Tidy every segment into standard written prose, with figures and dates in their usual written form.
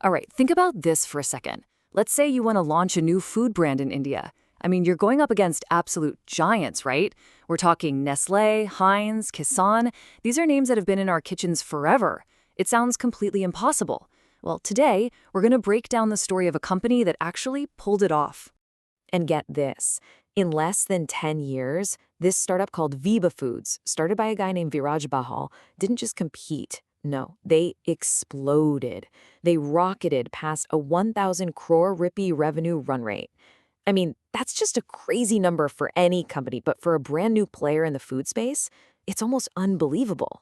All right, think about this for a second. Let's say you want to launch a new food brand in India. I mean, you're going up against absolute giants, right? We're talking Nestlé, Heinz, Kissan. These are names that have been in our kitchens forever. It sounds completely impossible. Well, today, we're going to break down the story of a company that actually pulled it off. And get this, in less than 10 years, this startup called Veeba Foods, started by a guy named Viraj Bahl, didn't just compete. No, they exploded. They rocketed past a 1,000 crore rupee revenue run rate. I mean, that's just a crazy number for any company, but for a brand new player in the food space, it's almost unbelievable.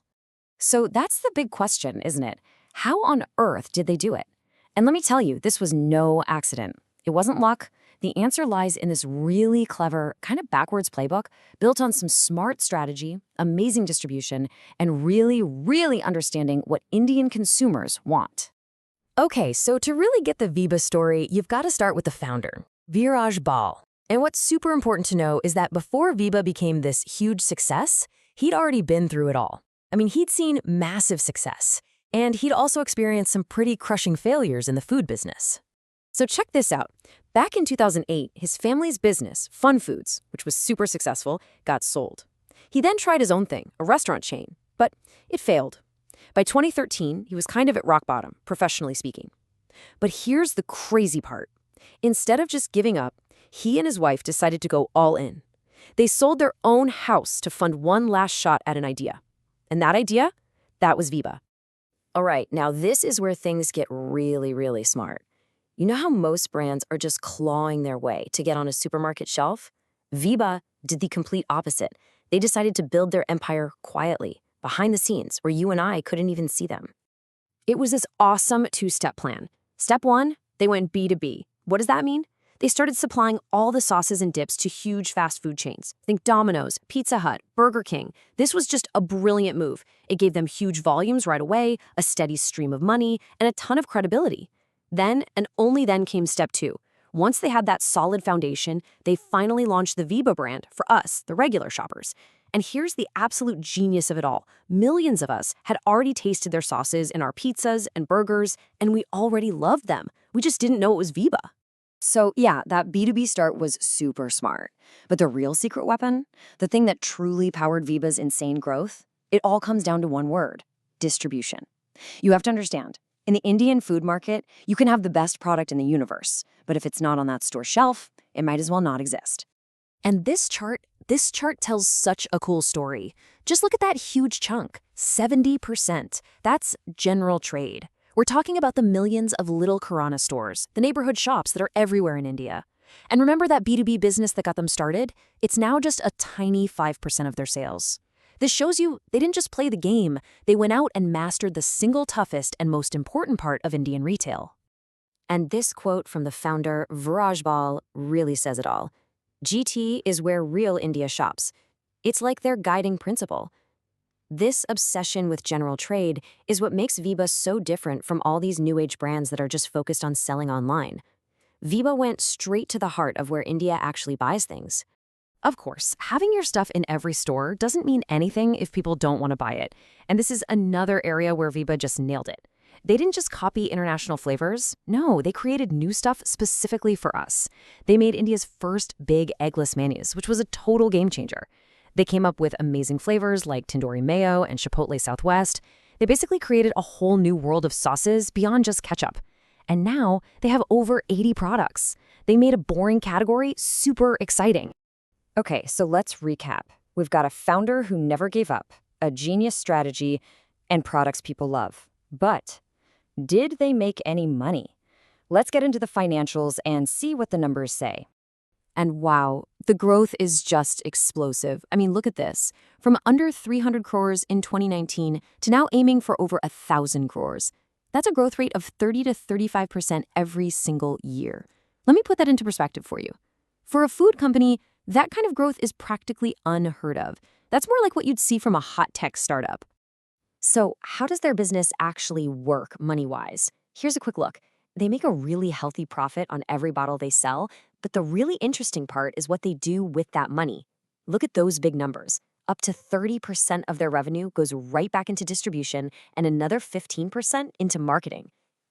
So that's the big question, isn't it? How on earth did they do it? And let me tell you, this was no accident. It wasn't luck. The answer lies in this really clever, kind of backwards playbook built on some smart strategy, amazing distribution, and really understanding what Indian consumers want. Okay, so to really get the Veeba story, you've got to start with the founder, Viraj Bahl. And what's super important to know is that before Veeba became this huge success, he'd already been through it all. I mean, he'd seen massive success, and he'd also experienced some pretty crushing failures in the food business. So check this out. Back in 2008, his family's business, Fun Foods, which was super successful, got sold. He then tried his own thing, a restaurant chain, but it failed. By 2013, he was kind of at rock bottom, professionally speaking. But here's the crazy part. Instead of just giving up, he and his wife decided to go all in. They sold their own house to fund one last shot at an idea. And that idea? That was Veeba. All right, now this is where things get really smart. You know how most brands are just clawing their way to get on a supermarket shelf? Veeba did the complete opposite. They decided to build their empire quietly, behind the scenes, where you and I couldn't even see them. It was this awesome two-step plan. Step one, they went B2B. What does that mean? They started supplying all the sauces and dips to huge fast food chains. Think Domino's, Pizza Hut, Burger King. This was just a brilliant move. It gave them huge volumes right away, a steady stream of money, and a ton of credibility. Then, and only then, came step two. Once they had that solid foundation, they finally launched the Veeba brand for us, the regular shoppers. And here's the absolute genius of it all. Millions of us had already tasted their sauces in our pizzas and burgers, and we already loved them. We just didn't know it was Veeba. So yeah, that B2B start was super smart. But the real secret weapon, the thing that truly powered Veeba's insane growth, it all comes down to one word: distribution. You have to understand, in the Indian food market, you can have the best product in the universe, but if it's not on that store shelf, it might as well not exist. And this chart tells such a cool story. Just look at that huge chunk, 70%. That's general trade. We're talking about the millions of little Kirana stores, the neighborhood shops that are everywhere in India. And remember that B2B business that got them started? It's now just a tiny 5% of their sales. This shows you they didn't just play the game, they went out and mastered the single toughest and most important part of Indian retail. And this quote from the founder, Viraj Bahl, really says it all. GT is where real India shops. It's like their guiding principle. This obsession with general trade is what makes Veeba so different from all these new age brands that are just focused on selling online. Veeba went straight to the heart of where India actually buys things. Of course, having your stuff in every store doesn't mean anything if people don't want to buy it. And this is another area where Veeba just nailed it. They didn't just copy international flavors. No, they created new stuff specifically for us. They made India's first big eggless mayonnaise, which was a total game changer. They came up with amazing flavors like tandoori mayo and chipotle Southwest. They basically created a whole new world of sauces beyond just ketchup. And now they have over 80 products. They made a boring category super exciting. Okay, so let's recap. We've got a founder who never gave up, a genius strategy, and products people love. But did they make any money? Let's get into the financials and see what the numbers say. And wow, the growth is just explosive. I mean, look at this. From under 300 crores in 2019 to now aiming for over 1,000 crores. That's a growth rate of 30 to 35% every single year. Let me put that into perspective for you. For a food company, that kind of growth is practically unheard of. That's more like what you'd see from a hot tech startup. So how does their business actually work money-wise? Here's a quick look. They make a really healthy profit on every bottle they sell, but the really interesting part is what they do with that money. Look at those big numbers. Up to 30% of their revenue goes right back into distribution and another 15% into marketing.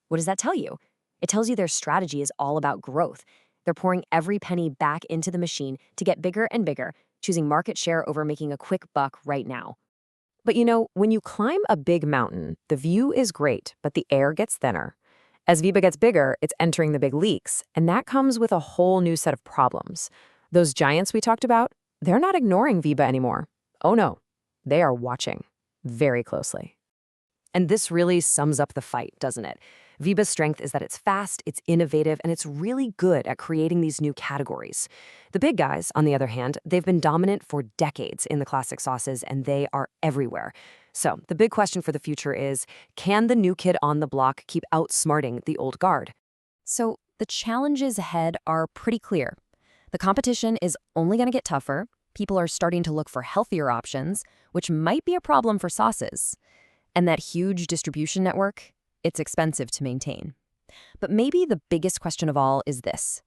What does that tell you? It tells you their strategy is all about growth. They're pouring every penny back into the machine to get bigger and bigger, choosing market share over making a quick buck right now. But when you climb a big mountain, the view is great, but the air gets thinner. As Veeba gets bigger, it's entering the big leaks, and that comes with a whole new set of problems. Those giants we talked about, they're not ignoring Veeba anymore. Oh no, they are watching very closely. And this really sums up the fight, doesn't it? Veeba's strength is that it's fast, it's innovative, and it's really good at creating these new categories. The big guys, on the other hand, they've been dominant for decades in the classic sauces, and they are everywhere. So the big question for the future is, can the new kid on the block keep outsmarting the old guard? So the challenges ahead are pretty clear. The competition is only going to get tougher. People are starting to look for healthier options, which might be a problem for sauces. And that huge distribution network, it's expensive to maintain. But maybe the biggest question of all is this.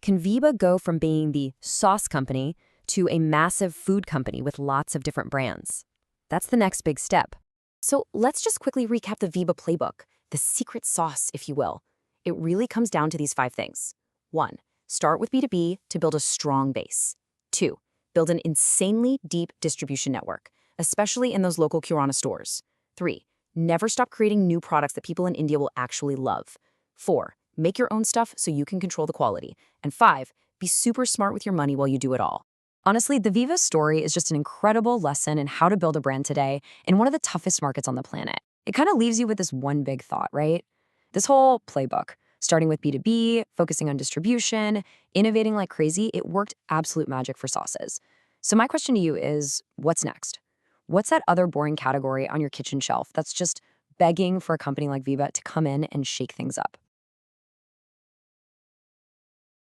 Can Veeba go from being the sauce company to a massive food company with lots of different brands? That's the next big step. So let's just quickly recap the Veeba playbook, the secret sauce, if you will. It really comes down to these 5 things. 1. Start with B2B to build a strong base. 2. Build an insanely deep distribution network, especially in those local Kirana stores. 3. Never stop creating new products that people in India will actually love. 4. Make your own stuff so you can control the quality. And 5. Be super smart with your money while you do it all. Honestly, the Veeba story is just an incredible lesson in how to build a brand today in one of the toughest markets on the planet. It kind of leaves you with this one big thought, right? This whole playbook, starting with B2B, focusing on distribution, innovating like crazy, it worked absolute magic for sauces. So my question to you is, what's next? What's that other boring category on your kitchen shelf that's just begging for a company like Veeba to come in and shake things up?